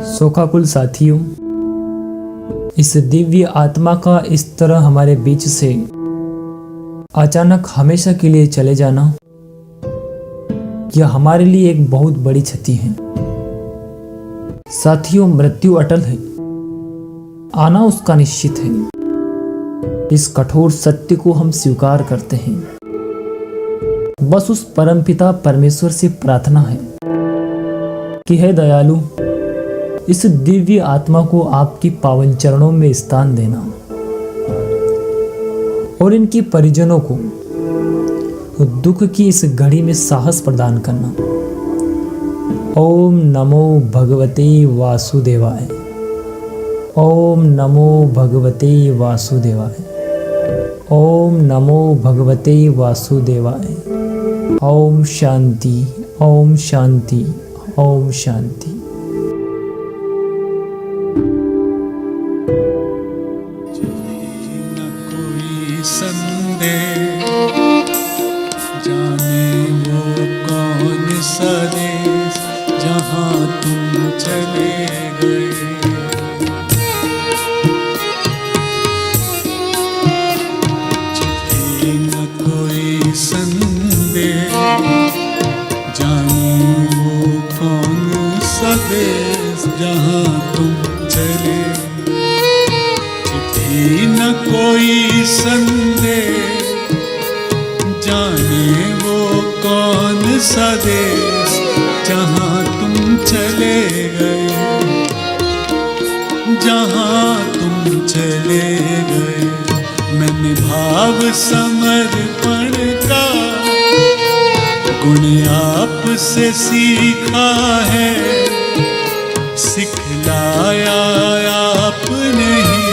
शोकाकुल साथियों, इस दिव्य आत्मा का इस तरह हमारे बीच से अचानक हमेशा के लिए चले जाना, यह हमारे लिए एक बहुत बड़ी क्षति है। साथियों, मृत्यु अटल है, आना उसका निश्चित है। इस कठोर सत्य को हम स्वीकार करते हैं। बस उस परमपिता परमेश्वर से प्रार्थना है कि हे दयालु, इस दिव्य आत्मा को आपकी पावन चरणों में स्थान देना और इनकी परिजनों को दुख की इस घड़ी में साहस प्रदान करना। ओम नमो भगवते वासुदेवाय। ओम नमो भगवते वासुदेवाय। ओम नमो भगवते वासुदेवाय। ओम शांति, ओम शांति, ओम शांति। संदेह जाने वो कौन सा देश जहाँ तुम चले गए। चिट्ठी न कोई संदेह जाने वो कौन सा देश जहाँ तुम चले। चिट्ठी न कोई संदेह जाने वो कौन सा देश जहाँ तुम चले गए, जहाँ तुम चले गए। मैंने भाव समर्पण का गुण आपसे सीखा है, सिखलाया आपने ही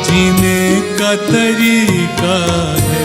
जीने का तरीका है।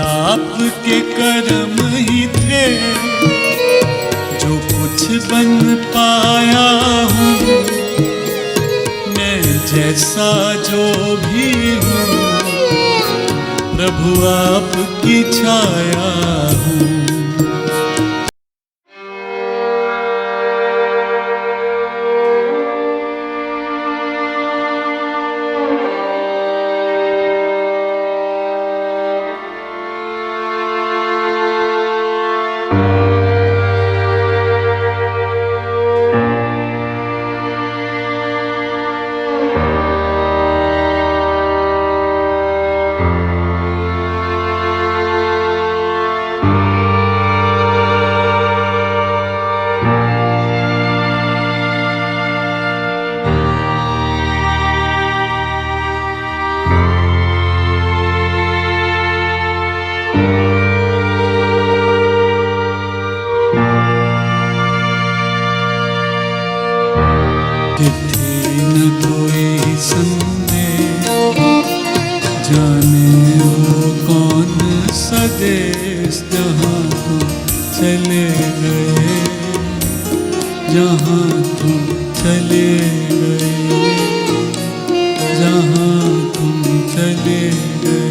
आपके कर्म ही थे जो कुछ बन पाया हूँ। मैं जैसा जो भी हूँ प्रभु आपकी छाया हूँ। देश जहाँ तुम चले गए, जहाँ तुम चले गए, जहाँ तुम चले गए।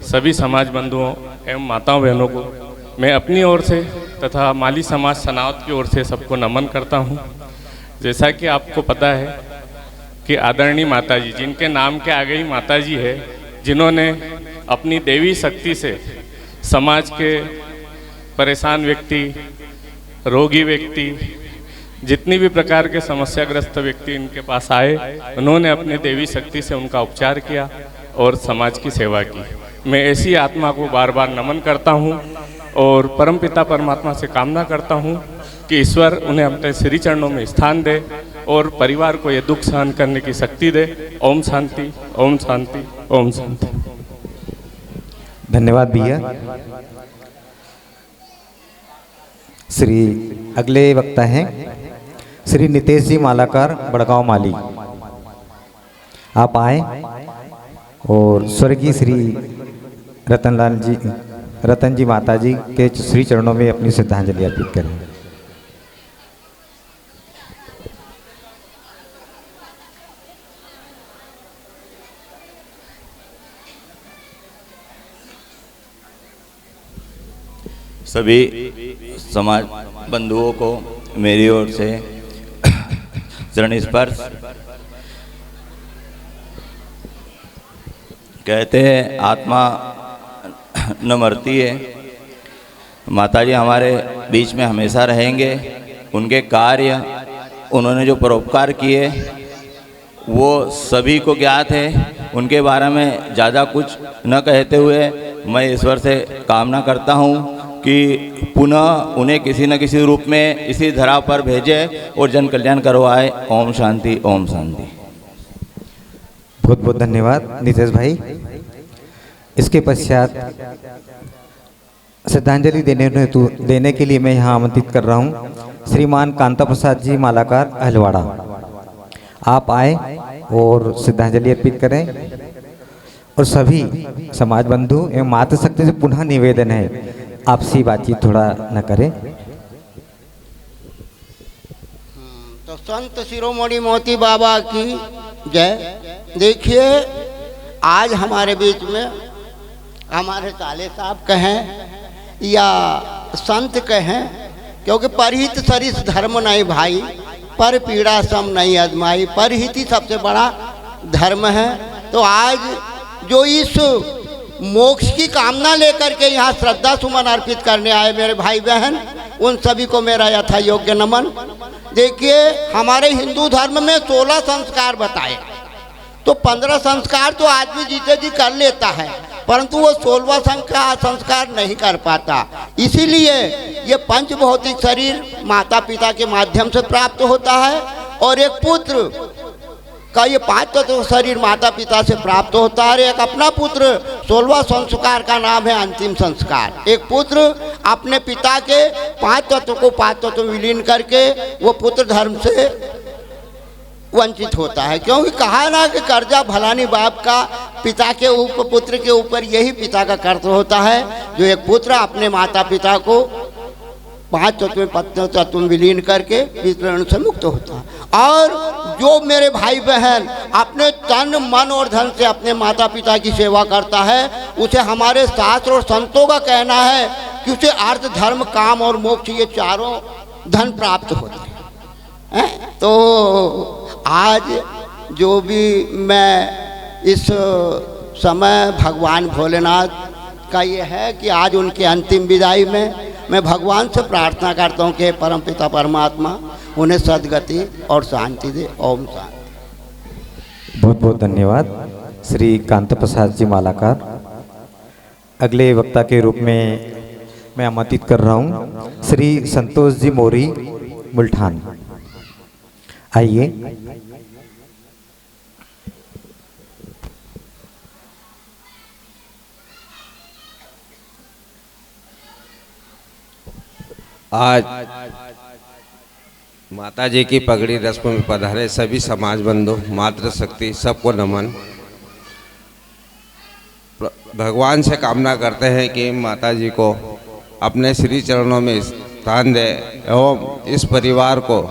सभी समाज बंधुओं एवं माताओं बहनों को मैं अपनी ओर से तथा माली समाज सनावत की ओर से सबको नमन करता हूं। जैसा कि आपको पता है कि आदरणीय माताजी, जिनके नाम के आगे ही माताजी है, जिन्होंने अपनी देवी शक्ति से समाज के परेशान व्यक्ति, रोगी व्यक्ति, जितनी भी प्रकार के समस्याग्रस्त व्यक्ति इनके पास आए, उन्होंने अपनी देवी शक्ति से उनका उपचार किया और समाज की सेवा की। मैं ऐसी आत्मा को बार बार नमन करता हूँ और परमपिता परमात्मा से कामना करता हूँ कि ईश्वर उन्हें अपने श्री चरणों में स्थान दे और परिवार को ये दुख सहन करने की शक्ति दे। ओम शांति, ओम शांति, ओम शांति। धन्यवाद भैया। श्री अगले वक्ता हैं श्री नितेश जी मालाकार, बड़गांव माली। आप आए और स्वर्गीय श्री रतन जी माता जी के श्री चरणों में अपनी श्रद्धांजलि अर्पित करें। सभी समाज बंधुओं को मेरी ओर से चरण स्पर्श। कहते हैं आत्मा न मरती है। माताजी हमारे बीच में हमेशा रहेंगे। उनके कार्य, उन्होंने जो परोपकार किए वो सभी को ज्ञात है। उनके बारे में ज़्यादा कुछ न कहते हुए मैं ईश्वर से कामना करता हूँ कि पुनः उन्हें किसी न किसी रूप में इसी धरा पर भेजे और जन कल्याण करवाए। ओम शांति, ओम शांति। बहुत बहुत धन्यवाद नीतेश भाई। इसके पश्चात श्रद्धांजलि देने के लिए मैं यहाँ आमंत्रित कर रहा हूँ श्रीमान कांता प्रसाद जी मालाकार अहलवाड़ा। आप आए और श्रद्धांजलि अर्पित करें। और सभी समाज बंधु एवं मातृशक्ति से पुनः निवेदन है आपसी बातचीत थोड़ा न करें। तो संत शिरोमणि मोती बाबा की जय। देखिए आज हमारे बीच में हमारे ताले साहब कहें या संत कहें, क्योंकि परहित सरिस धर्म नहीं भाई, पर पीड़ा सम नहीं अजमाई। परहित ही सबसे बड़ा धर्म है। तो आज जो इस मोक्ष की कामना लेकर के यहाँ श्रद्धा सुमन अर्पित करने आए मेरे भाई बहन, उन सभी को मेरा यथा योग्य नमन। देखिए हमारे हिंदू धर्म में 16 संस्कार बताए, तो 15 संस्कार तो आदमी जीते जी कर लेता है, परंतु वो 16वां संस्कार नहीं कर पाता। इसीलिए ये पंच भौतिक शरीर माता पिता के माध्यम से प्राप्त होता है और एक पुत्र का ये 5 तत्व शरीर माता पिता से प्राप्त होता है। एक अपना पुत्र 16वां संस्कार का नाम है अंतिम संस्कार। एक पुत्र अपने पिता के 5 तत्व को 5 तत्व विलीन करके वो पुत्र धर्म से वंचित होता है, क्योंकि कहा ना कि कर्जा भलानी बाप का पिता के ऊपर पुत्र के ऊपर यही पिता का कर्तव्य होता है। जो एक पुत्र अपने माता पिता को 5 तत्व में तत्व विलीन करके वितरण से मुक्त होता है। और जो मेरे भाई बहन अपने तन मन और धन से अपने माता पिता की सेवा करता है, उसे हमारे शास्त्र और संतों का कहना है कि उसे अर्थ धर्म काम और मोक्ष ये चारों धन प्राप्त होते हैं। तो आज जो भी मैं इस समय भगवान भोलेनाथ का ये है कि आज उनके अंतिम विदाई में मैं भगवान से प्रार्थना करता हूँ कि परमपिता परमात्मा उन्हें सद्गति और शांति दे। ओम शांति। बहुत बहुत धन्यवाद श्री कांता प्रसाद जी मालाकार। अगले वक्ता के रूप में मैं आमंत्रित कर रहा हूँ श्री संतोष जी मोरी मुल्ठान। आइए। आज माता जी की पगड़ी रस्म में पधारे सभी समाज बंधु मातृशक्ति सबको नमन। भगवान से कामना करते हैं कि माता जी को अपने श्री चरणों में स्थान दे एवं इस परिवार को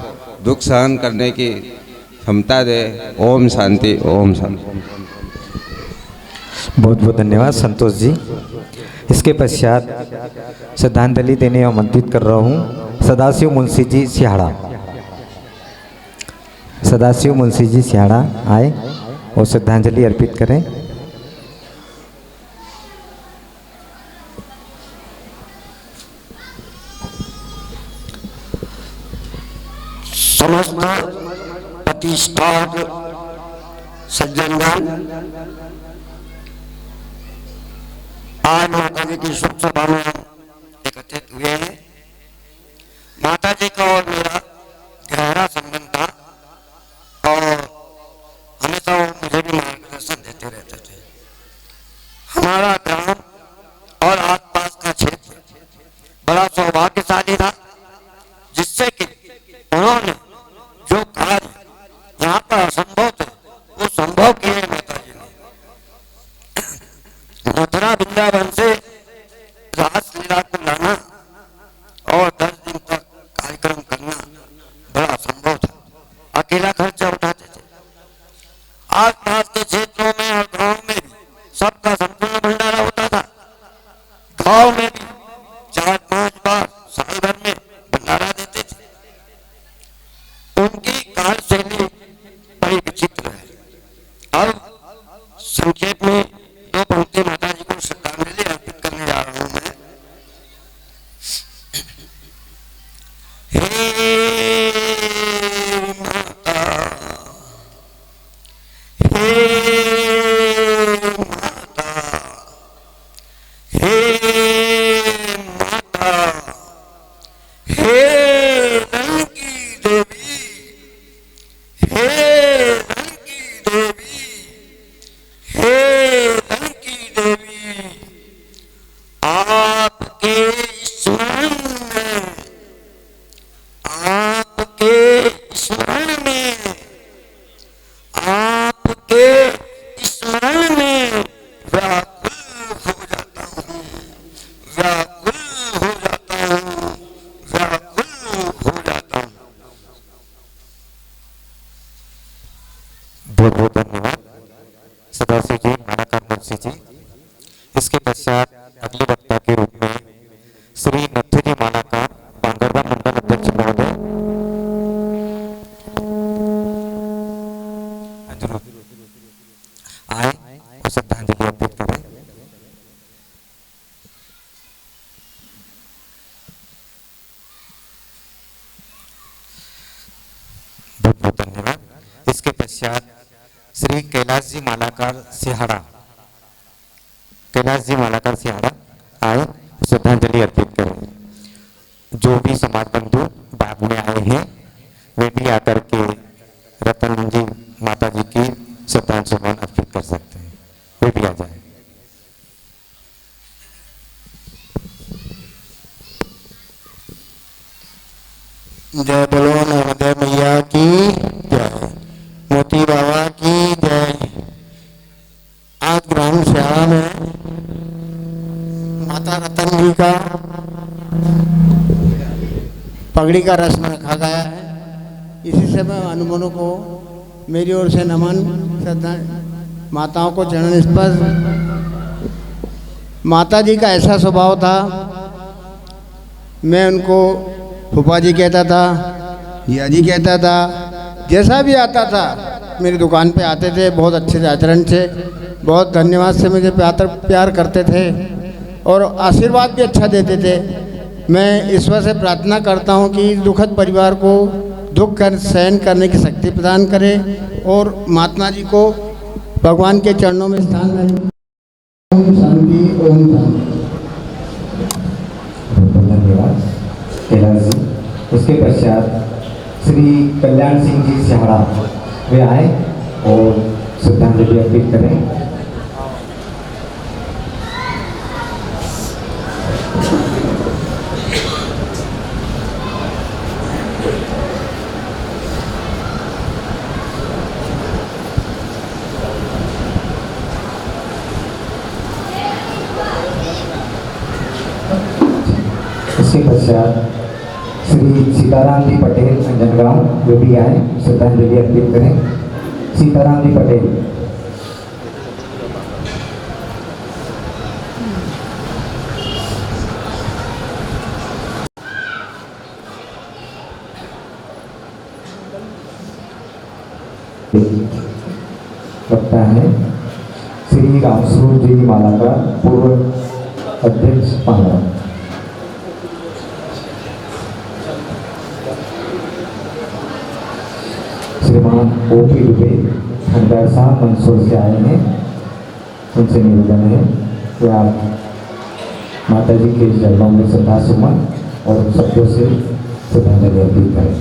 दुख सहन करने की क्षमता दे। ओम शांति, ओम शांति। बहुत बहुत धन्यवाद संतोष जी। इसके पश्चात श्रद्धांजलि देने आमंत्रित कर रहा हूँ सदाशिव मुंशी जी सिहाड़ा। सदाशिव मुंशी जी सिहाड़ा आए और श्रद्धांजलि अर्पित करें। समस्त प्रतिष्ठात सज्जनगण आज माता जी की शुभ सभा में एकत्रित हुए हैं। माता जी का और मेरा गहरा संबंध था और हमेशा वो मुझे भी मार्गदर्शन देते रहते थे। हमारा ग्राम और आसपास का क्षेत्र बड़ा सौभाग्यशाली था, जिससे कि उन्होंने जो कार्य यहाँ पर असंभव थे वो संभव किए माता जी ने। मथुरा वृंदावन से रासलीला को लाना और 10 दिन तक कार्यक्रम करना बड़ा असंभव था। अकेला खर्चा उठाते थे। आस पास के क्षेत्रों में और गांव में भी सबका संपूर्ण भंडारा होता था। गांव में भी 4-5 बार साल भर में भंडारा देते थे। उनकी कार्यशैली बड़ी विचित्र है। अब संक्षेप में 2 पंक्ति माता जी को श्रद्धांजलि अर्पित करने जा रहा हूं मैं। आपके स्मरण में, आपके स्मरण में व्याकुल हो जाता हूँ, व्याकुल हो जाता हूँ, व्याकुल हो जाता हूँ। बहुत बहुत धन्यवाद सदाशिव जी, मालाकार मुंशी जी। इसके पश्चात अगले वक्ता के रूप में श्री नथु जी मालाकार बांगरवा मंडल अध्यक्ष महोदय आए और श्रद्धांजलि अर्पित करें। बहुत बहुत धन्यवाद। इसके पश्चात श्री कैलाश जी मालाकार सिहाड़ा, कैलाश जी मालाकार सिहाड़ा आए श्रद्धांजलि अर्पित करें। जो भी समाज बंधु बाद में आए हैं वे भी आकर के रतन जी माता जी की श्रद्धांजलि अर्पित कर सकते हैं, वे भी आ जाए। जय बोलो नर्मदे मैया की जय, मोती बाबा की जय। आज ग्राम श्याला में माता रतन जी का पगड़ी का रस्म रखा गया है। इसी से मैं अनुमोदों को मेरी ओर से नमन, श्रद्धा, माताओं को चरण स्पर्श। माता जी का ऐसा स्वभाव था, मैं उनको फूफा जी कहता था, या जी कहता था, जैसा भी आता था मेरी दुकान पे आते थे, बहुत अच्छे आचरण थे, बहुत धन्यवाद से मुझे प्यार करते थे और आशीर्वाद भी अच्छा देते थे। मैं ईश्वर से प्रार्थना करता हूँ कि इस दुखद परिवार को दुख सहन करने की शक्ति प्रदान करे और महात्मा जी को भगवान के चरणों में स्थान दें। ओम शांति, ओम शांति। धन्यवाद कैलाश जी। उसके पश्चात श्री कल्याण सिंह जी सिहाड़ा वे आए और श्रद्धांजलि अर्पित करें। इसके पश्चात श्री सीताराम जी पटेल अंजनगांव वे भी आए श्रद्धांजलि अर्पित करें। सीताराम जी पटेल। वक्ता है श्री रामस्वरूप जी मालाकार पूर्व अध्यक्ष पांगरा। श्रीमान ओपी दुबे खंडर साहब मंदसौर से आए हैं, उनसे निवेदन है कि आप माता जी के चरणों में श्रद्धा सुमन और शब्दों से श्रद्धांजलि अर्पित करें।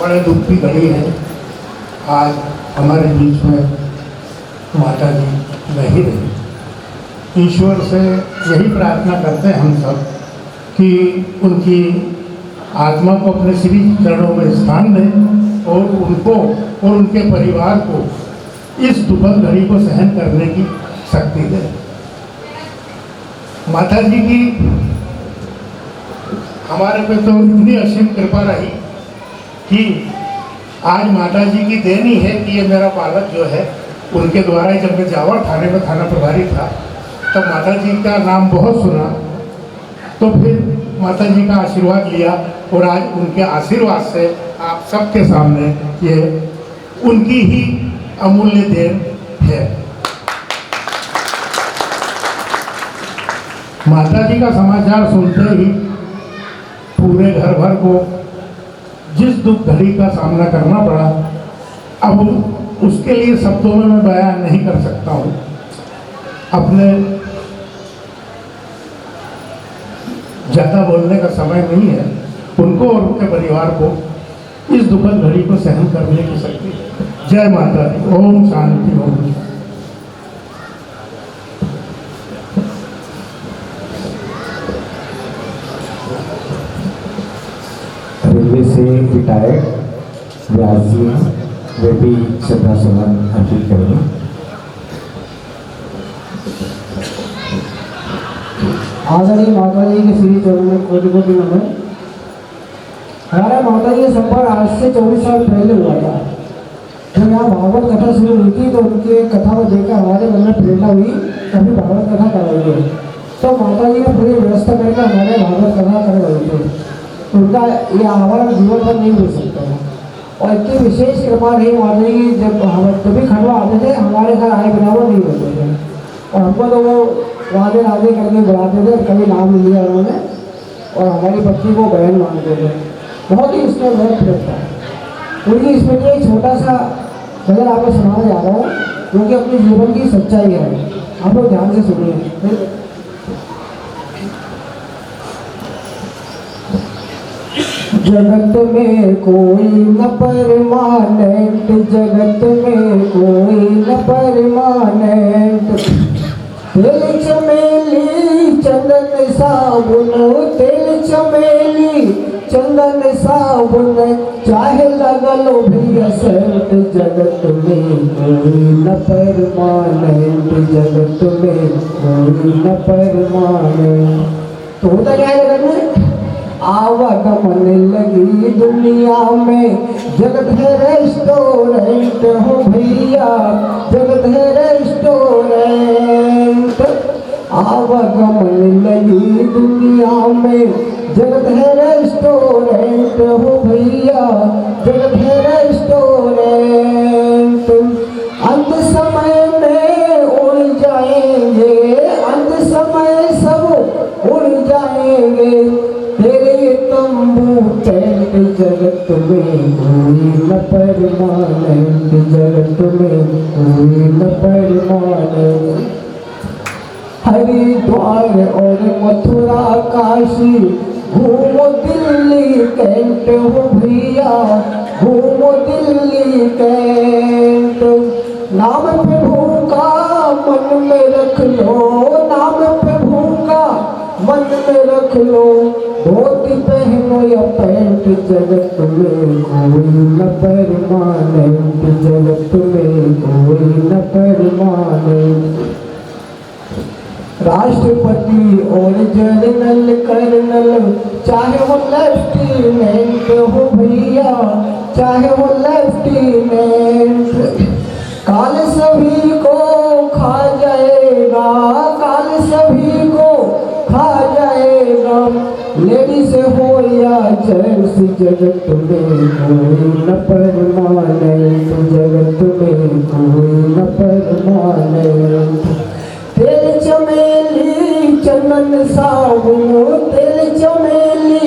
बड़े दुख की घड़ी है, आज हमारे बीच में माता जी नहीं रही। ईश्वर से यही प्रार्थना करते हैं हम सब कि उनकी आत्मा को अपने श्री चरणों में स्थान दें और उनको और उनके परिवार को इस दुखद घड़ी को सहन करने की शक्ति दें। माता जी की हमारे पे तो इतनी असीम कृपा रही कि आज माता जी की देन ही है कि ये मेरा बालक जो है उनके द्वारा ही, जब मैं जावर थाने में थाना प्रभारी था तब माता जी का नाम बहुत सुना, तो फिर माता जी का आशीर्वाद लिया और आज उनके आशीर्वाद से आप सबके सामने ये उनकी ही अमूल्य देन है। माता जी का समाचार सुनते ही पूरे घर भर को जिस दुख घड़ी का सामना करना पड़ा, अब उसके लिए शब्दों में मैं बयान नहीं कर सकता हूँ। अपने ज़्यादा बोलने का समय नहीं है। उनको और उनके परिवार को इस दुखद घड़ी को सहन करने की शक्ति। जय माता दी। ओम शांति। ओम से रिटायर्ड व्यास जी हैं, वे भी श्रद्धा सुमन अर्पित करेंगे। आदरणीय माता जी के श्री चरणों में कोटि कोटि नमन। हमारा माता जी का संपर्क आज से 24 साल पहले हुआ था। जब यहाँ भागवत कथा शुरू हुई थी तो उनके कथा को देखकर हमारे मन में प्रेरणा हुई कभी भागवत कथा कराएंगे। तो माता जी ने पूरी व्यवस्था करके हमारे भागवत कथा कर रहे थे। उनका ये हमारा जीवन पर नहीं हो सकता है। और इतनी विशेष कृपा रही माता जी की, जब भी खंडवा आते थे हमारे घर आए बिना वो नहीं होते थे। और हमको तो वो राधे राधे करके बुलाते थे, कभी नाम नहीं लिया उन्होंने। और हमारी पत्नी को बहन मानते थे। बहुत ही इसमें बहुत प्रेम था उनकी। इसमें एक छोटा सा गजल आपको सुनाया जा रहा है क्योंकि अपने जीवन की सच्चाई है। आप लोग ध्यान से सुनिए। जगत में कोई न परमानेंट, जगत में कोई न परमानेंट। तेल चमेली चंदन साबुन, तेल चमेली चंदन साबुन, चाहे लगा लो भैया सेंट। जगत में कोई न परमानेंट, जगत में कोई न परमानेंट। तो होता क्या है जगत में? आवागमन लगी दुनिया में, जगत है रेस्टोरेंट हो भैया, जगत है रेस्टोरेंट। आवागमन लगी दुनिया में, जगत है रेस्टोरेंट हो भैया, जगत है रेस्टोरेंट। अंत समय में उड़ जाएंगे, अंत समय सब उड़ जाएंगे। तेरे तंबू टेंट, जगत में कोई न परमानेंट, जगत में कोई न परमानेंट। हरिद्वार और मथुरा काशी, घूमो दिल्ली कैंट हो भैया, घूमो दिल्ली कैंट। नाम प्रभु का मन में रख लो, नाम प्रभु का मन में रख लो। धोती पहनो या पैंट, जगत में कोई न परमानेंट, जगत में कोई न परमानेंट। राष्ट्रपति और जनरल कर्नल, चाहे वो लेफ्टिनेंट हो भैया, चाहे वो लेफ्टिनेंट। काल सभी को खा जाएगा, काल सभी को खा जाएगा। लेडीज हो या जेंट्स, जगत में कोई न परमानेंट, जगत में कोई न परमानेंट। तेल चमेली चंदन साबुन, तेल चमेली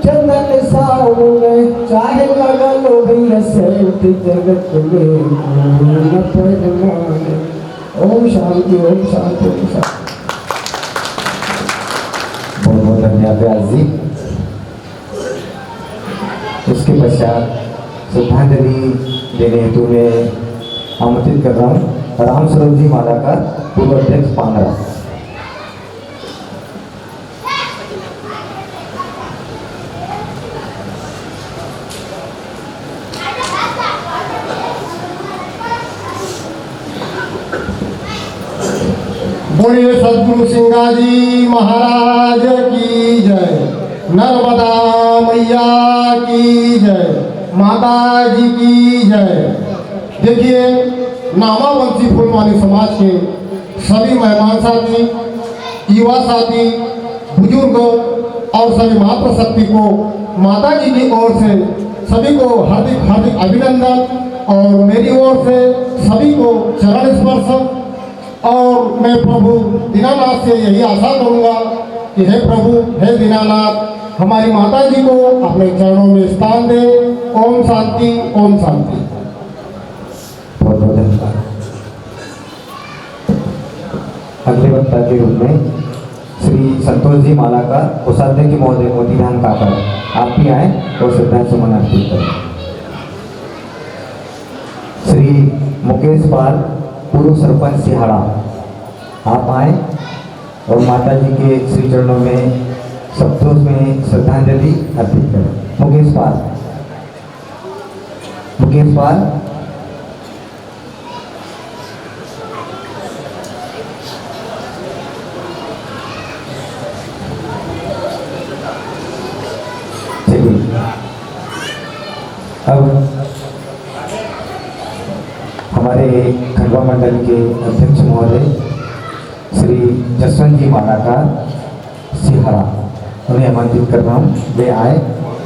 चंदन साबुन, चाहे लगा लो भैया सेंट। जगत में कोई न परमानेंट। ओम शांति, ओम शांति, ओम शांति। बहुत बहुत धन्यवाद व्यास जी। उसके पश्चात श्रद्धांजलि देने हेतु मैं आमंत्रित कर रहा हूँ राम स्वरूप जी मालाकार, पूर्व अध्यक्ष पांगरा। बोलिए सदगुरु सिंगाजी महाराज की जय, नर्मदा मैया की जय, माता जी की जय। देखिए, नामावंशी फूलवानी समाज के सभी मेहमान साथी, युवा साथी, बुजुर्ग और सभी मातृशक्ति को माता जी की ओर से सभी को हार्दिक हार्दिक अभिनंदन और मेरी ओर से सभी को चरण स्पर्श। और मैं प्रभु दीनानाथ से यही आशा करूंगा कि हे प्रभु, हे दीनानाथ, हमारी माता जी को अपने चरणों में स्थान दे। ओम शांति, ओम शांति। बहुत बहुत धन्यवाद। अगले वक्ता के रूप में श्री संतोष जी मालाकार, कोषाध्यक्ष महोदय मोतीधाम काकर, आप भी आए और श्रद्धा सुमन अर्पित करें। श्री मुकेश पाल, पूर्व सरपंच सिहाड़ा, आप आए और माता जी के श्री चरणों में शब्दों में श्रद्धांजलि अर्पित करें। मुकेश पाल। मुकेश पाल, अब हमारे खंडवा मंडल के अध्यक्ष महोदय श्री जसवंत जी मालाकार सिहारा, उन्हें आमंत्रित कर रहा हूँ वे आए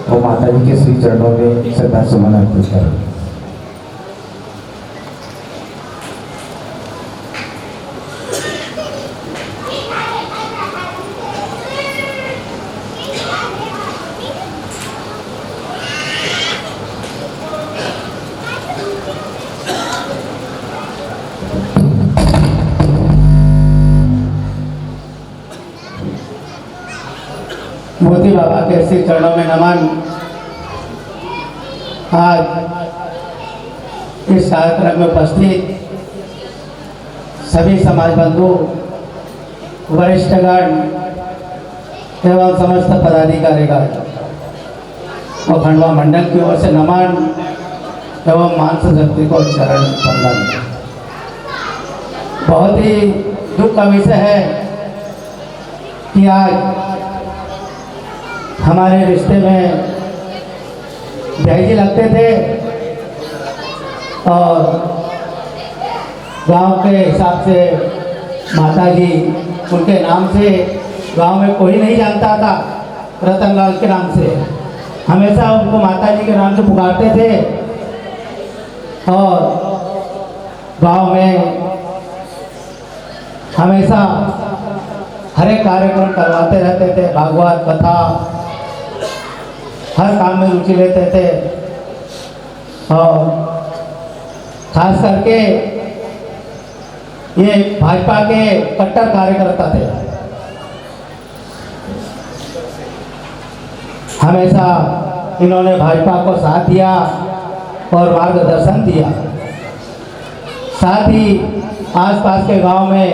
और माता जी के श्री चरणों में श्रद्धा सुमन अर्पित करें। मोती बाबा के श्री चरणों में नमन। आज इस कार्यक्रम में उपस्थित सभी समाज बंधु, वरिष्ठगण एवं समस्त पदाधिकारीगण और खंडवा मंडल की ओर से नमन एवं मानस शक्ति को चरण वंदन। बहुत ही दुख का विषय है कि आज हमारे रिश्ते में भैजी लगते थे और गांव के हिसाब से माता जी उनके नाम से गांव में कोई नहीं जानता था, रतनलाल के नाम से हमेशा उनको माता जी के नाम से पुकारते थे और गांव में हमेशा हर एक कार्यक्रम करवाते रहते थे, भागवत कथा हर काम में रुचि लेते थे और खास करके ये भाजपा के कट्टर कार्यकर्ता थे। हमेशा इन्होंने भाजपा को साथ दिया और मार्गदर्शन दिया। साथ ही आसपास के गांव में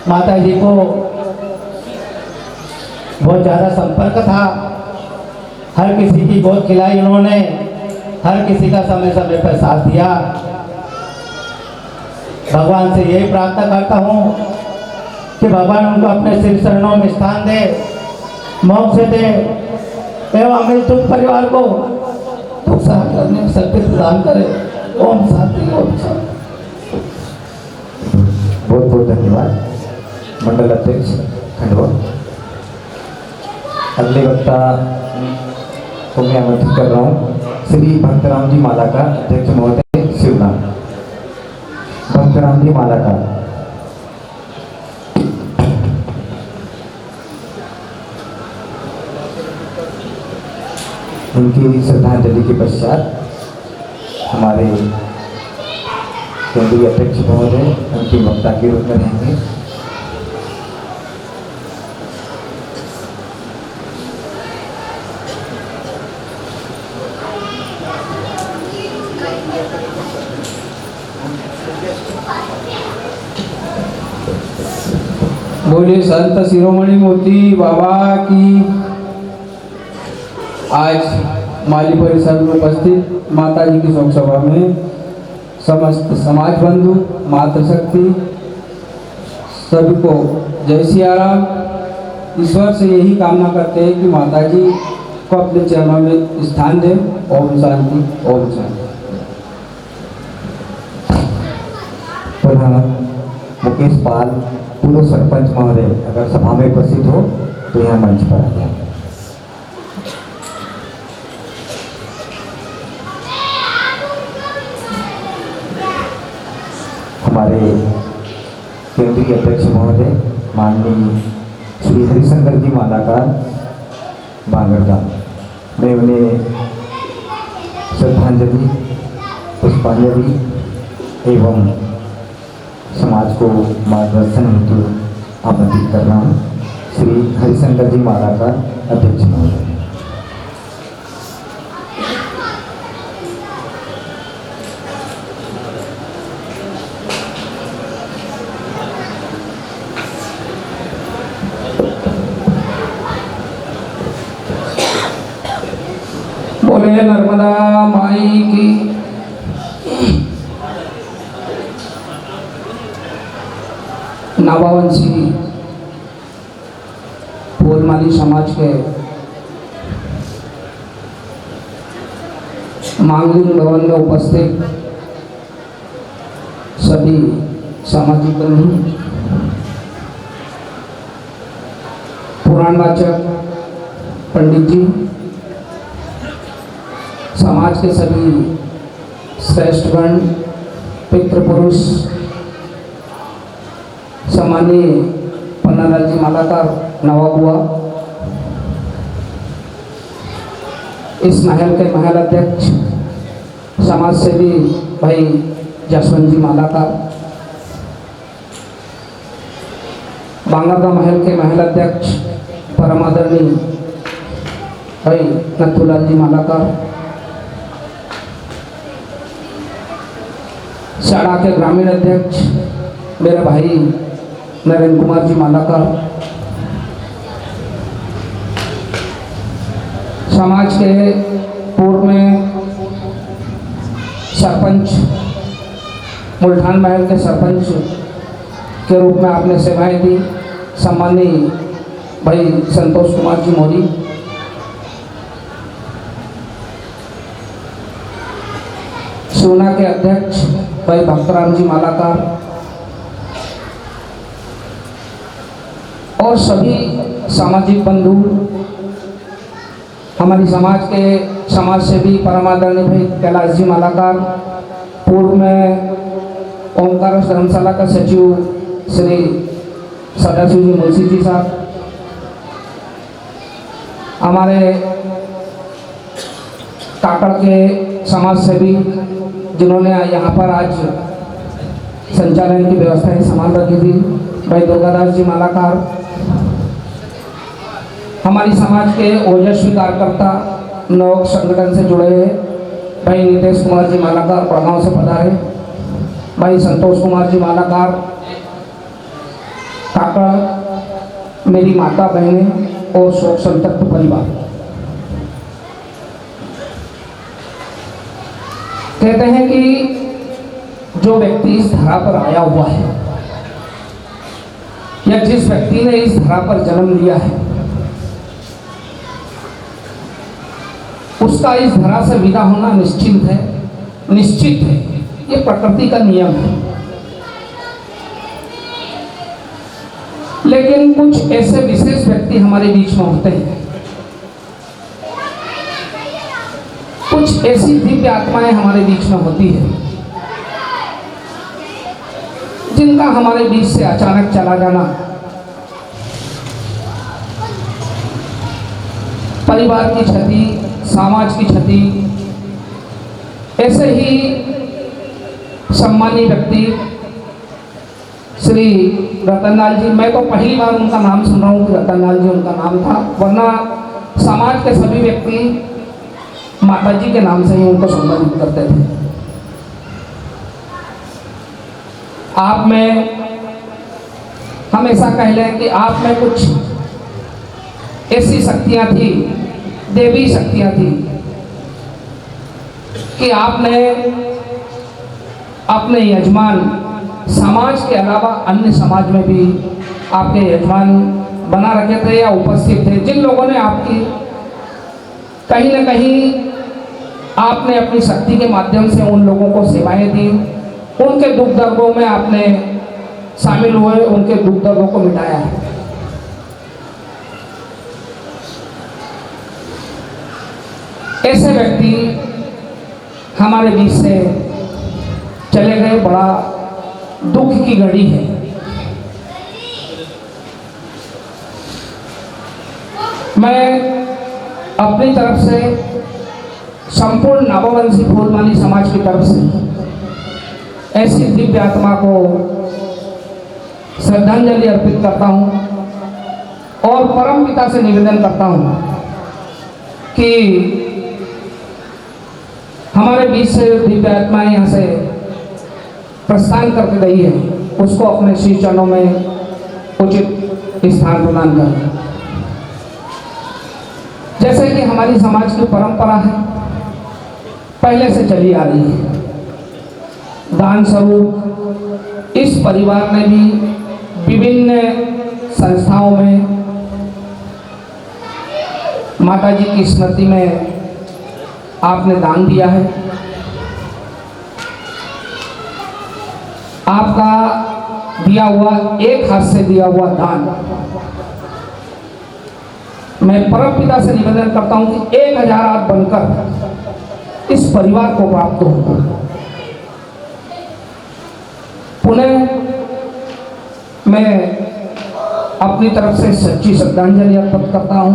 माता जी को बहुत ज़्यादा संपर्क था, हर किसी की गोद खिलाई उन्होंने, हर किसी का समय समय पर साथ दिया। भगवान से यही प्रार्थना करता हूँ कि भगवान उनको अपने श्री चरणों में स्थान दे, मोक्ष दे एवं इस दुख परिवार को दुख सहन करने में शक्ति प्रदान करे। ओम शांति, ओम शांति। बहुत बहुत धन्यवाद मंडल अध्यक्ष खंडवा। अगले वक्ता को मैं आमंत्रित कर रहा हूँ श्री भक्तराम जी मालाकार, अध्यक्ष महोदय शिवना। भक्तराम जी मालाकार। उनकी श्रद्धांजलि के पश्चात हमारे केंद्रीय अध्यक्ष महोदय अंतिम वक्ता के रूप में रहेंगे। बोले संत शिरोमणि मोती बाबा की। आज माली परिसर में उपस्थित माता जी की शोक सभा में समस्त समाज बंधु, मातृशक्ति सभी को जय सिया राम। ईश्वर से यही कामना करते हैं कि माता जी को अपने चरणों में स्थान दें। ओम शांति, ओम शांति। प्रधान मुकेश पाल पूर्व सरपंच महोदय अगर सभा में उपस्थित हो तो यहाँ मंच पर आ जाए। हमारे केंद्रीय अध्यक्ष महोदय माननीय श्री हरिशंकर जी मालाकार बांगरदा, मैं उन्हें श्रद्धांजलि, पुष्पांजलि एवं समाज को मार्गदर्शन हेतु आमंत्रित कर रहा हूँ। श्री हरिशंकर जी मालाकार, अध्यक्ष महोदय। बोले बोले नर्मदा माई की। नाभावंशी फूलमाली समाज के मांगलिक भवन में उपस्थित सभी सामाजिक बंधु, पुराणवाचक पंडित जी, समाज के सभी श्रेष्ठगण, पितृपुरुष, सम्मानीय पन्नालाल जी मालाकार नवाब हुआ, इस महल के महल अध्यक्ष समाज सेवी भाई जसवंत जी मालाकार, बांगरगा महल के महल अध्यक्ष परम आदरणीय भाई नथुलाल जी मालाकार, शाड़ा के ग्रामीण अध्यक्ष मेरे भाई नरेंद्र कुमार जी मालाकार, समाज के पूर्व में सरपंच, मुल्ठान महल के सरपंच के रूप में आपने सेवाएं दी, सम्मानीय भाई संतोष कुमार जी मौर्य, सोना के अध्यक्ष भाई भक्तराम जी मालाकार और सभी सामाजिक बंधु, हमारी समाज के समाज सेवी परम आदरणीय भाई कैलाश जी मालाकार, पूर्व में ओमकार धर्मशाला का सचिव श्री सदाशिव जी मुंशी जी साहब, हमारे काकड़ के समाज सेवी जिन्होंने यहाँ पर आज संचालन की व्यवस्थाएं संभाल रखी थी, भाई दुर्गादास जी मालाकार, हमारी समाज के ओजस्वी कार्यकर्ता नवक संगठन से जुड़े हैं भाई नितेश कुमार जी मालाकार बड़गांव से पधारे, भाई संतोष कुमार जी मालाकार, काका, मेरी माता बहनें और शोक संतप्त परिवार। कहते हैं कि जो व्यक्ति इस धरा पर आया हुआ है या जिस व्यक्ति ने इस धरा पर जन्म लिया है, उसका इस धरा से विदा होना निश्चित है, ये प्रकृति का नियम है। लेकिन कुछ ऐसे विशेष व्यक्ति हमारे बीच में होते हैं, कुछ ऐसी दिव्य आत्माएं हमारे बीच में होती है जिनका हमारे बीच से अचानक चला जाना परिवार की क्षति, समाज की क्षति, ऐसे ही सम्मानीय व्यक्ति श्री रतनलाल जी, मैं तो पहली बार उनका नाम सुन रहा हूँ कि रतनलाल जी उनका नाम था, वरना समाज के सभी व्यक्ति माता जी के नाम से ही उनको संबोधित करते थे। आप में हम ऐसा कह लें कि आप में कुछ ऐसी शक्तियाँ थी, देवी शक्तियाँ थी कि आपने अपने यजमान समाज के अलावा अन्य समाज में भी आपके यजमान बना रखे थे या उपस्थित थे, जिन लोगों ने आपकी कहीं ना कहीं आपने अपनी शक्ति के माध्यम से उन लोगों को सेवाएं दी, उनके दुख दर्दों में आपने शामिल हुए, उनके दुख दर्दों को मिटाया है। ऐसे व्यक्ति हमारे बीच से चले गए, बड़ा दुख की घड़ी है। मैं अपनी तरफ से संपूर्ण नाभावंशी फूलमाली समाज की तरफ से ऐसी दिव्य आत्मा को श्रद्धांजलि अर्पित करता हूँ और परम पिता से निवेदन करता हूँ कि हमारे बीच से दिव्य आत्माएं यहाँ से प्रस्थान करके गई है, उसको अपने श्री चरणों में उचित स्थान प्रदान करें। जैसे कि हमारी समाज की परंपरा है पहले से चली आ रही है। दान स्वरूप इस परिवार ने भी विभिन्न संस्थाओं में माता जी की स्मृति में आपने दान दिया है। आपका दिया हुआ एक हाथ से दिया हुआ दान मैं परम पिता से निवेदन करता हूं कि 1000 हाथ बनकर इस परिवार को प्राप्त हो। पुनः मैं अपनी तरफ से सच्ची श्रद्धांजलि अर्पित करता हूं,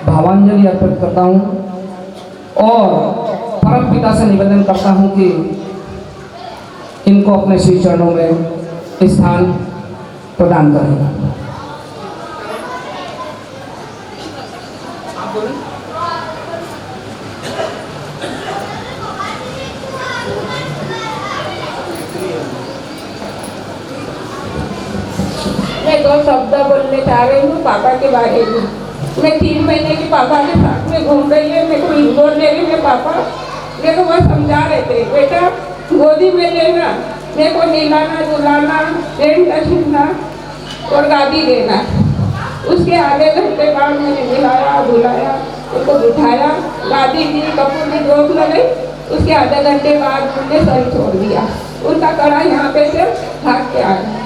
भावांजलि अर्पित करता हूं और परम पिता से निवेदन करता हूं कि इनको अपने श्री चरणों में स्थान प्रदान करें। मैं 2 शब्द बोलने चाह रही हूँ पापा के बारे में। मैं 3 महीने की पापा के साथ में घूम रही है। मेरे को इंदौर ले गए, मेरे पापा मेरे को वो समझा रहे थे, बेटा गोदी में लेना, मेरे को नहलाना धुलाना, पेंट छीनना और गादी देना। उसके आधे घंटे बाद मैंने नहलाया धुलाया, उनको बिठाया, गादी दी, कपूर की रोक लगाई। उसके आधे घंटे बाद उन्होंने सही छोड़ दिया। उनका कड़ा यहाँ पे से भाग के आ गया।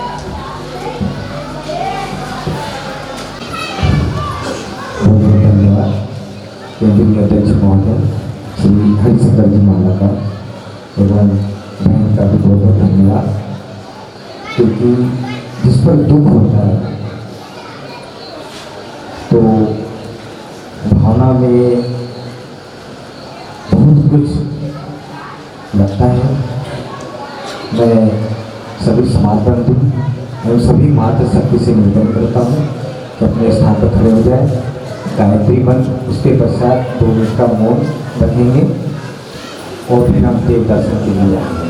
केंद्रीय अध्यक्ष महोदय श्री हरिशंकर जी मालाकार एवं बहन का भी बहुत बहुत धन्यवाद, क्योंकि जिस पर दुख होता है तो भावना में बहुत कुछ लगता है। मैं सभी समाज बंधु एवं सभी मातृ शक्ति से निवेदन करता हूँ कि अपने स्थान पर खड़े हो जाए, गायत्री मंत्र, उसके पश्चात 2 मिनट का मौन रखेंगे और फिर हम देव दर्शन के लिए जाएंगे।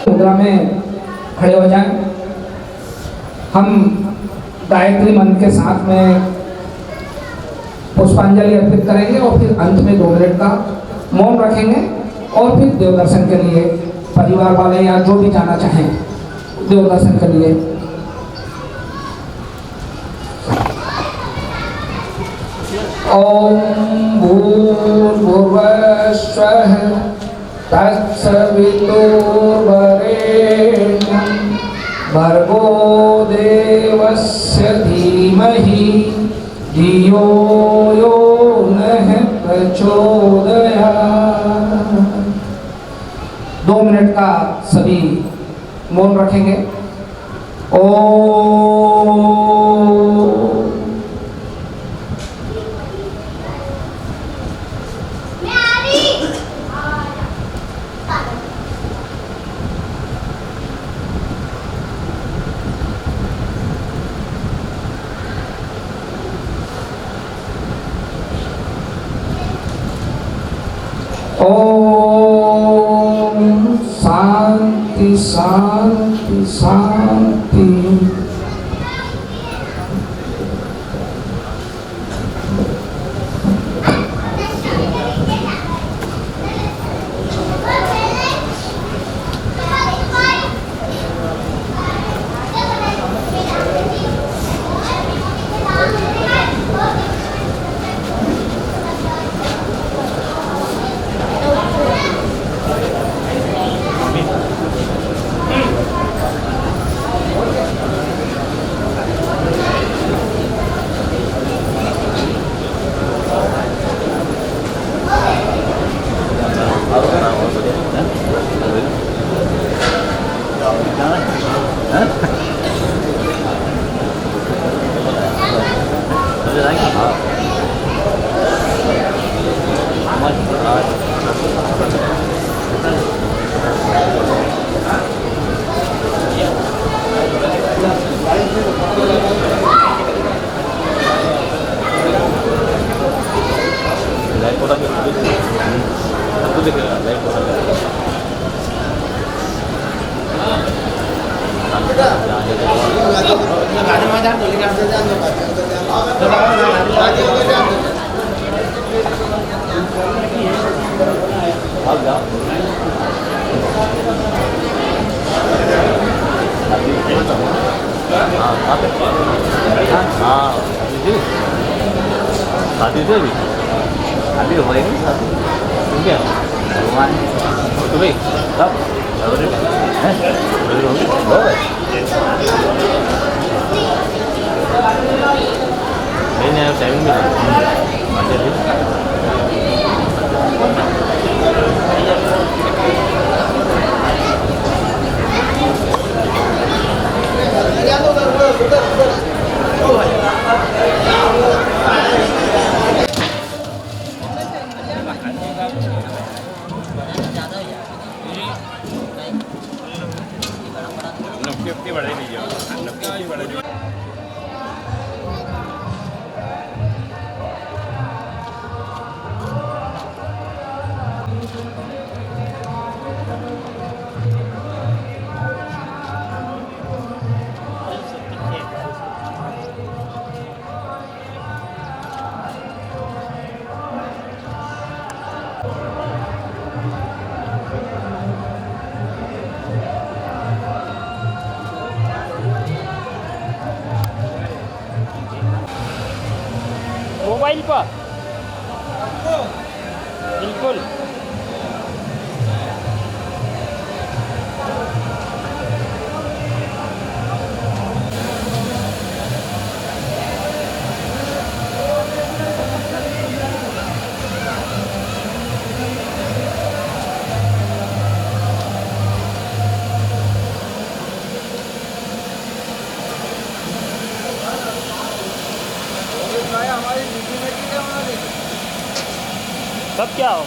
मुद्रा में खड़े हो जाएं। हम गायत्री मंत्र के साथ में पुष्पांजलि अर्पित करेंगे और फिर अंत में 2 मिनट का मौन रखेंगे और फिर देव दर्शन के लिए परिवार वाले या जो भी जाना चाहें देव दर्शन के लिए ओम भूर्भुवः स्वः तत्सवितुर्वरेण्यं भर्गो देवस्य धीमहि धियो यो नः प्रचोदयात्। 2 मिनट का सभी मौन रखेंगे। ओम शांति शांति शांति। शादी से अभी अभी हो रही नहीं शादी ठीक है भगवान तो भाई कब नहीं टाइमिंग मोबाइल पर बिल्कुल तब क्या हो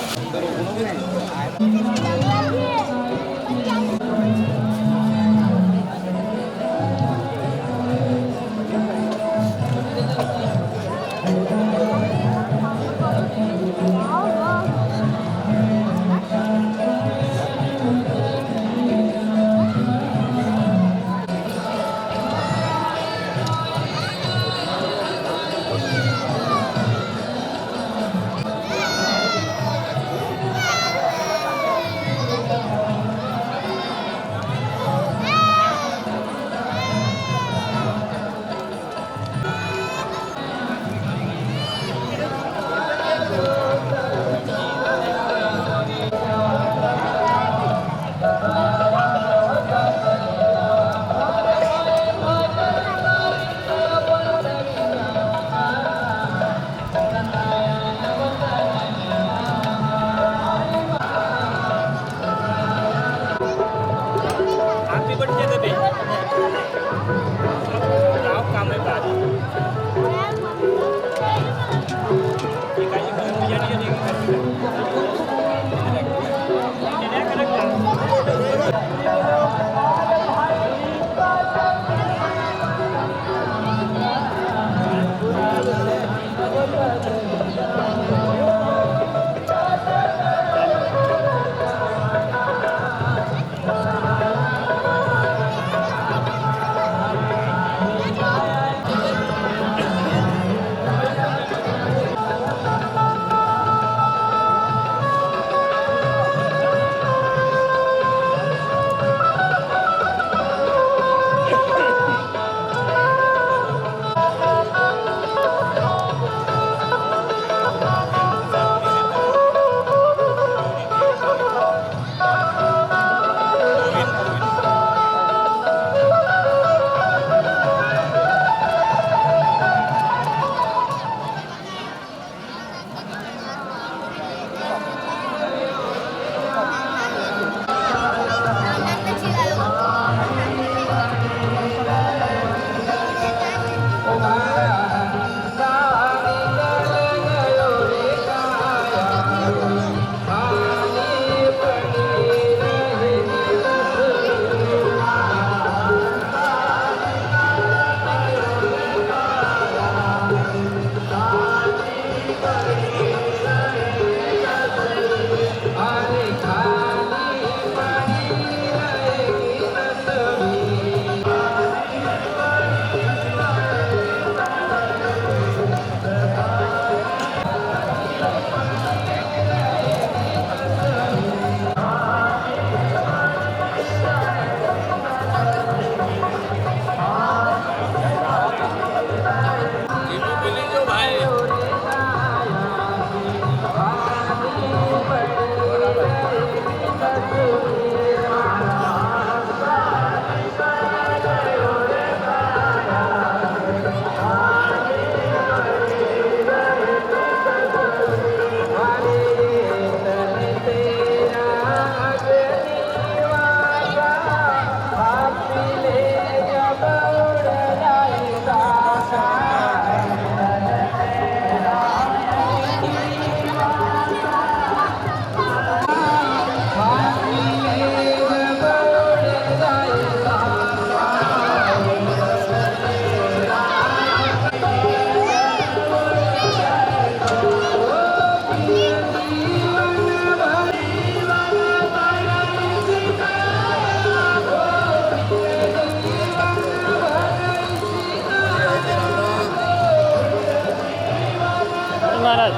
महाराज।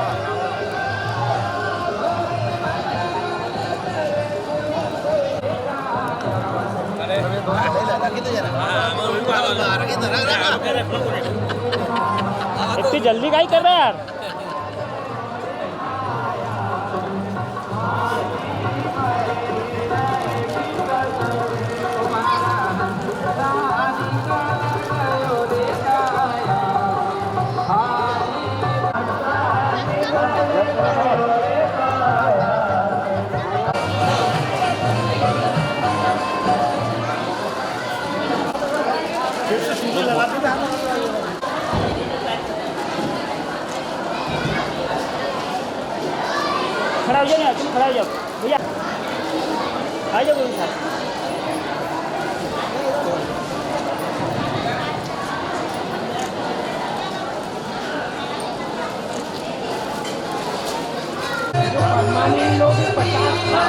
इतनी जल्दी का ही कर रहा है यार। खड़ा हो जाओ ना, तुम खड़ा हो जाओ भैया, आ जाओ मेरे साथ। लोग 50-60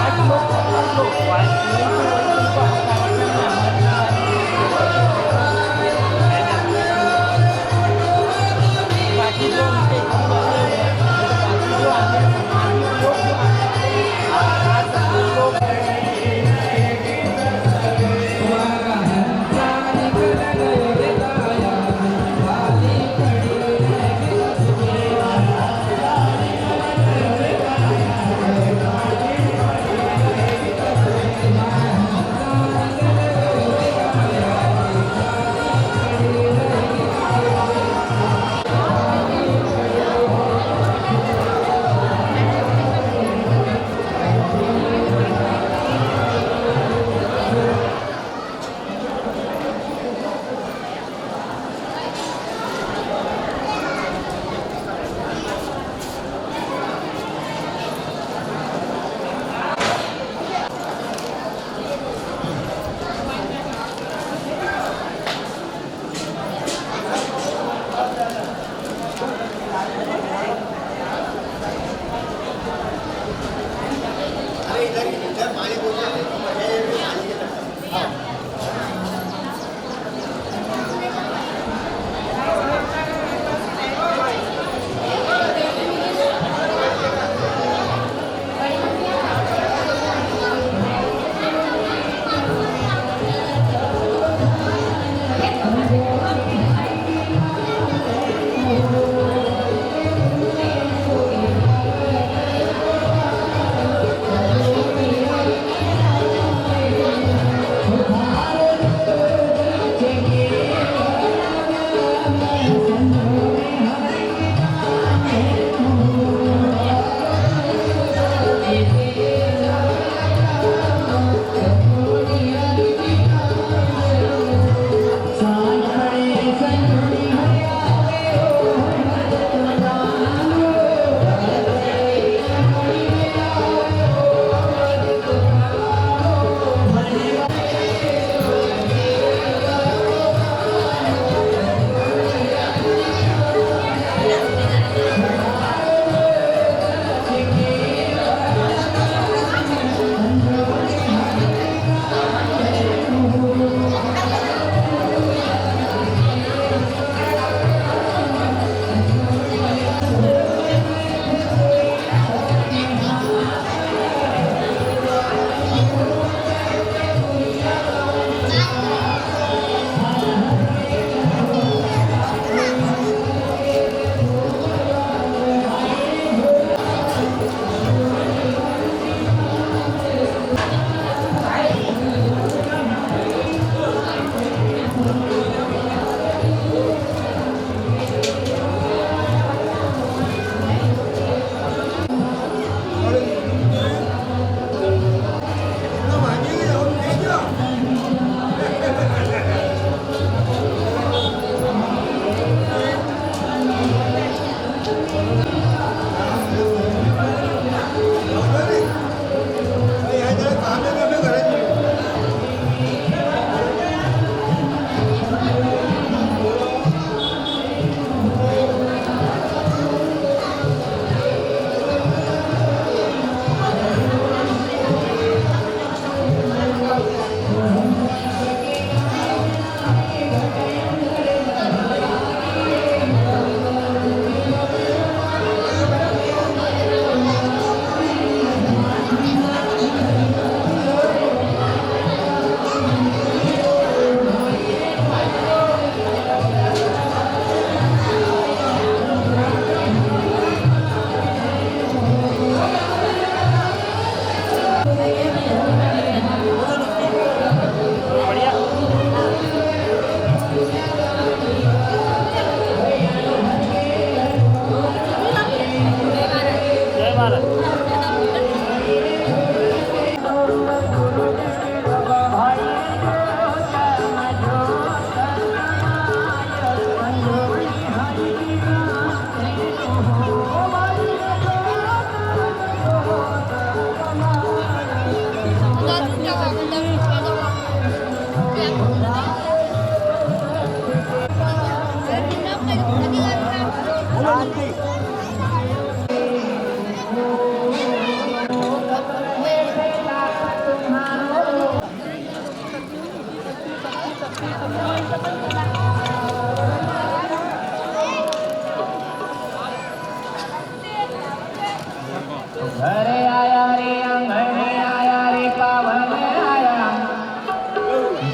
घरे आया रे अंगणे आया रे पावन आया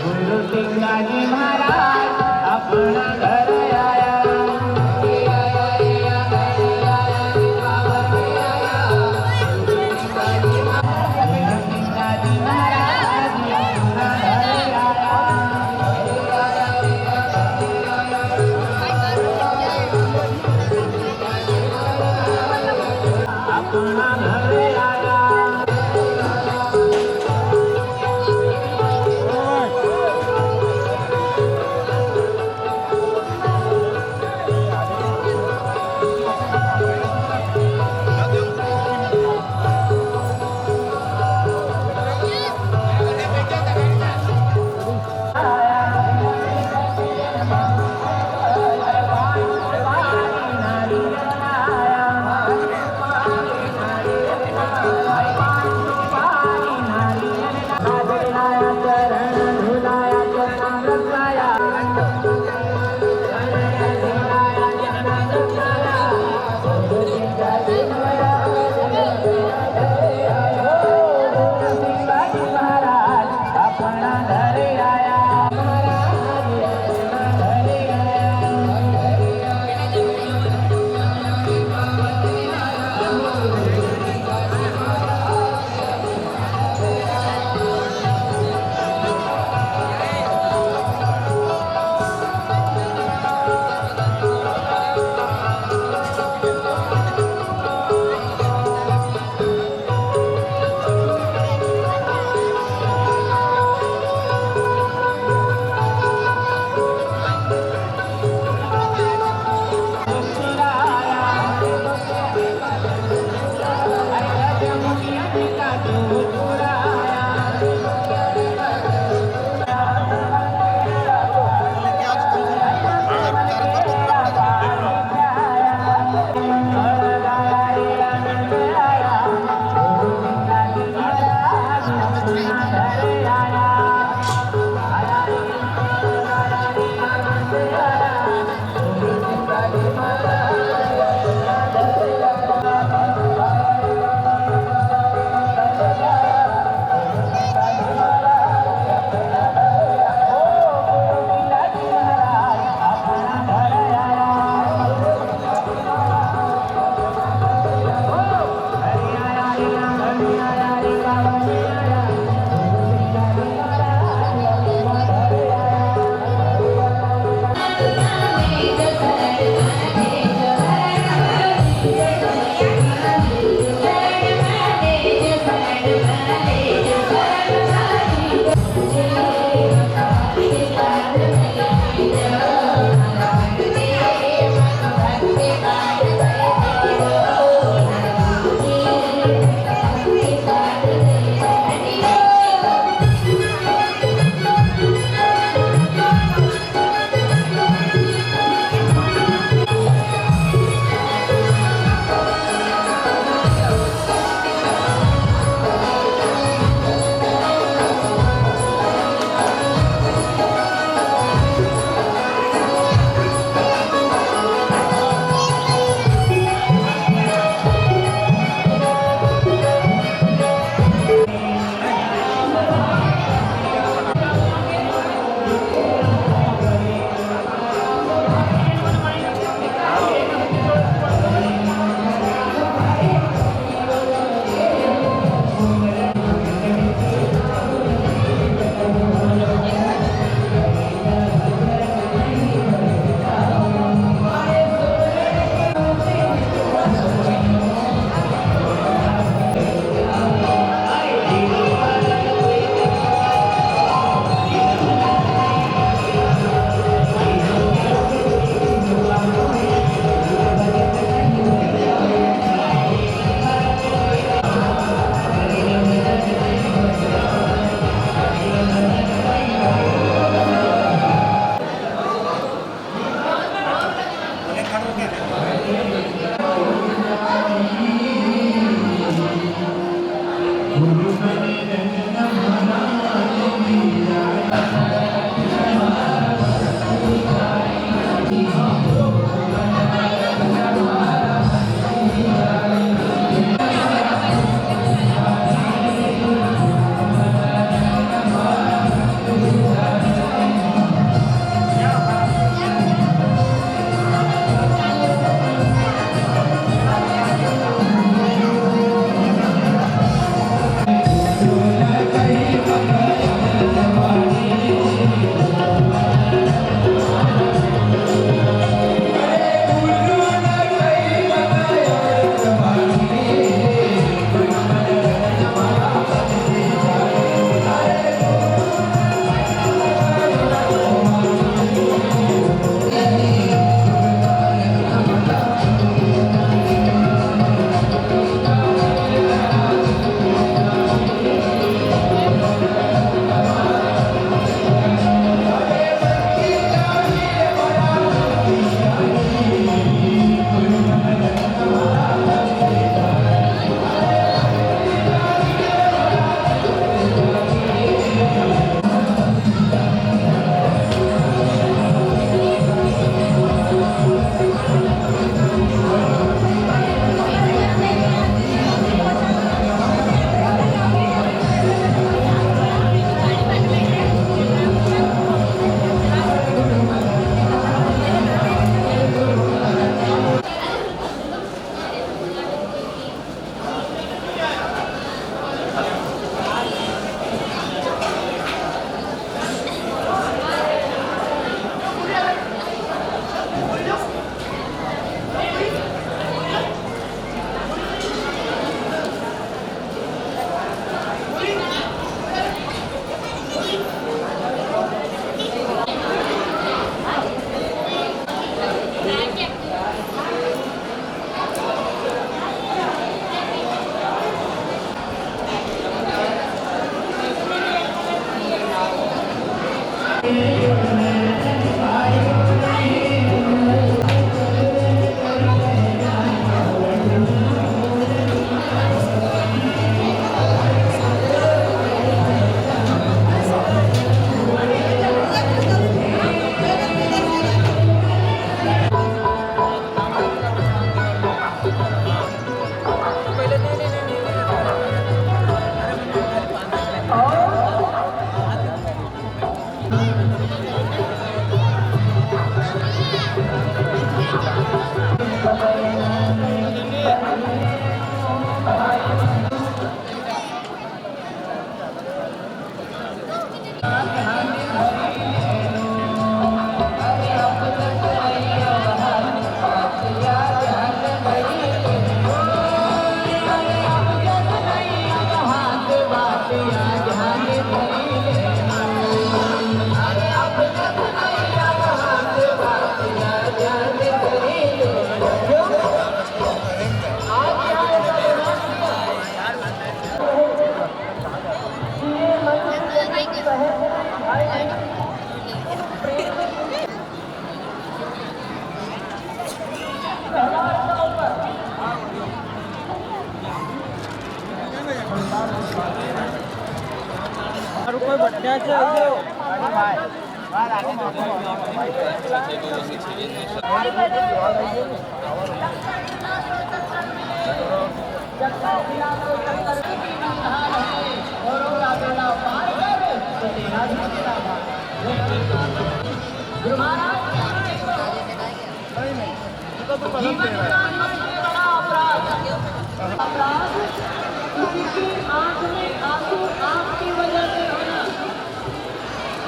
गुरु सिंगाजी महाराज अपना घर आया रे अंगणे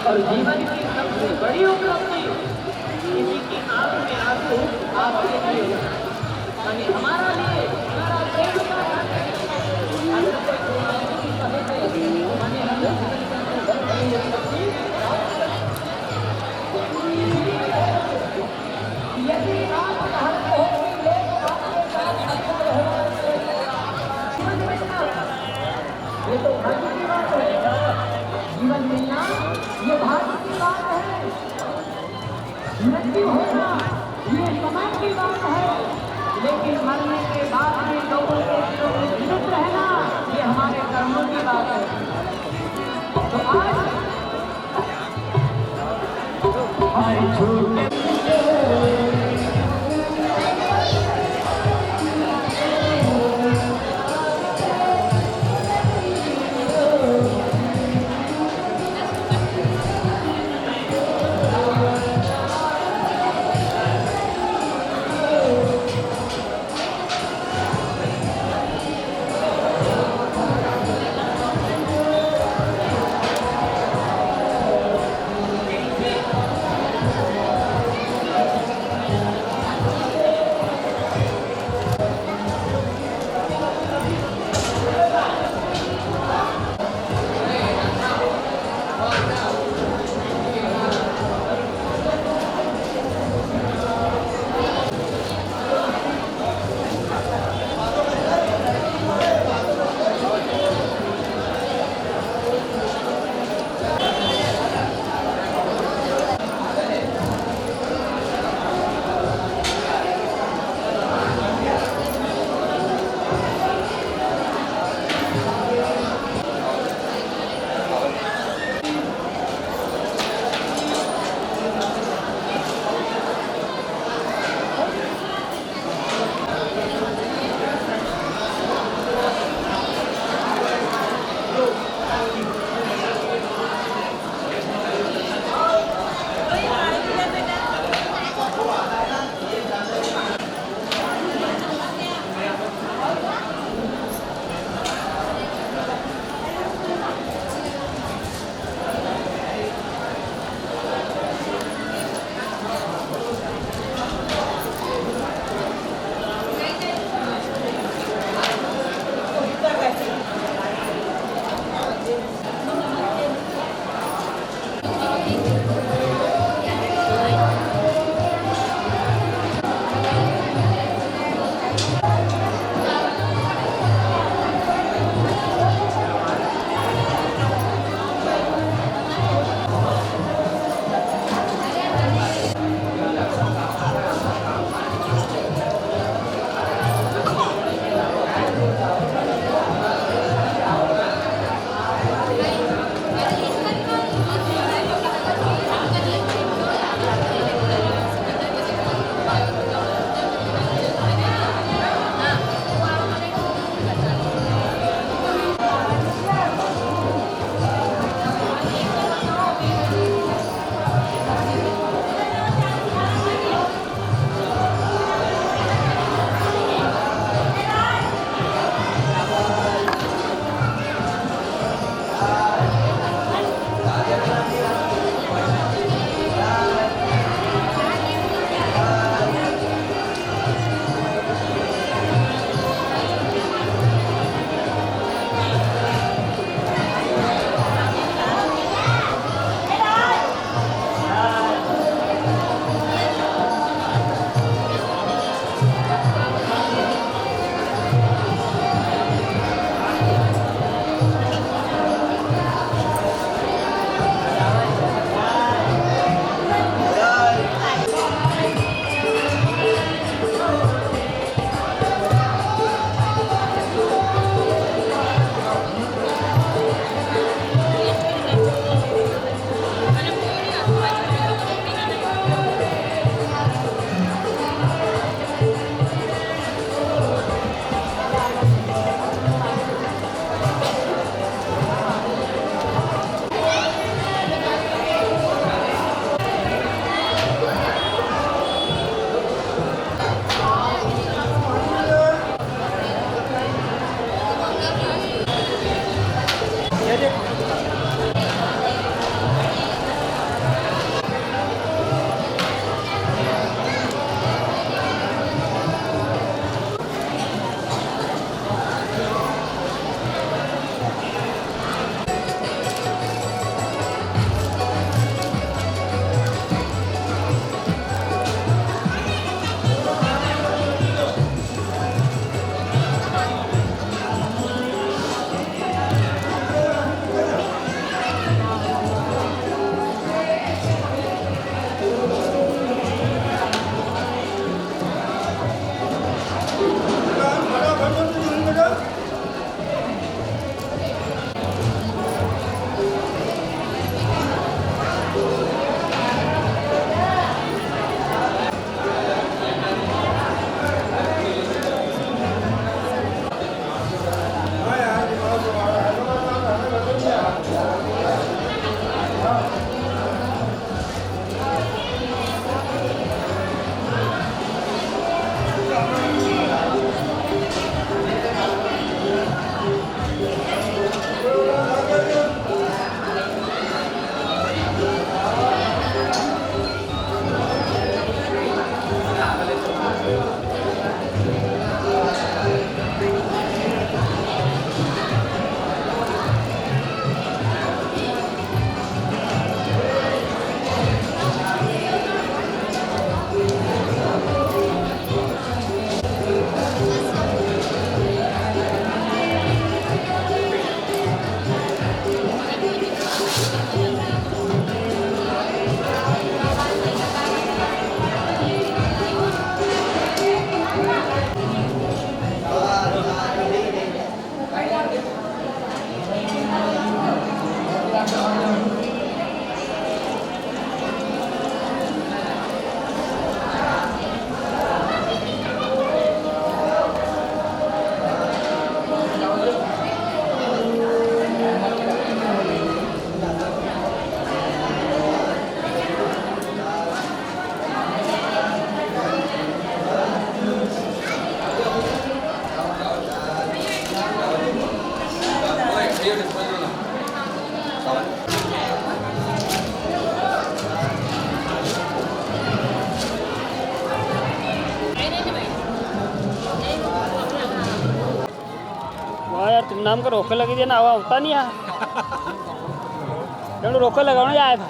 और जीवन की सबसे बड़ी उपलब्धि किसी की आंख में आंसू आपके लिए यानी हमारा लिए हमारा प्रेम का यदि आप चाहते हो कि लोग आपके साथ अच्छा रहे, जीवन मिलना ये तो भाग्य की बात है। जीवन मिलना ये भाग्य की बात है। मृत्यु होना ये समय की बात है, लेकिन मरने के बाद भी लोगों के दिलों में जीवित रहना ये हमारे कर्मों की बात है। तो आज छोटे वाह यार तुम नाम का रोका लगी दिया ना आवा होता नहीं यार तेणु रोका लगाओ ना आया था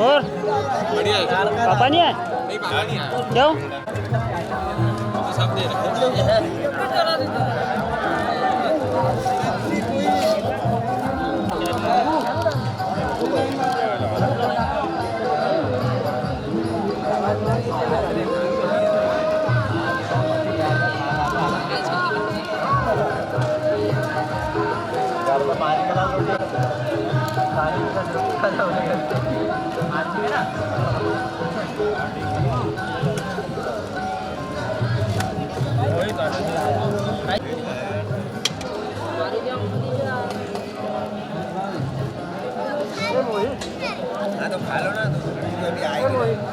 और पापा नहीं आए क्यों सब दे तो खा लो ना तो अभी आएगी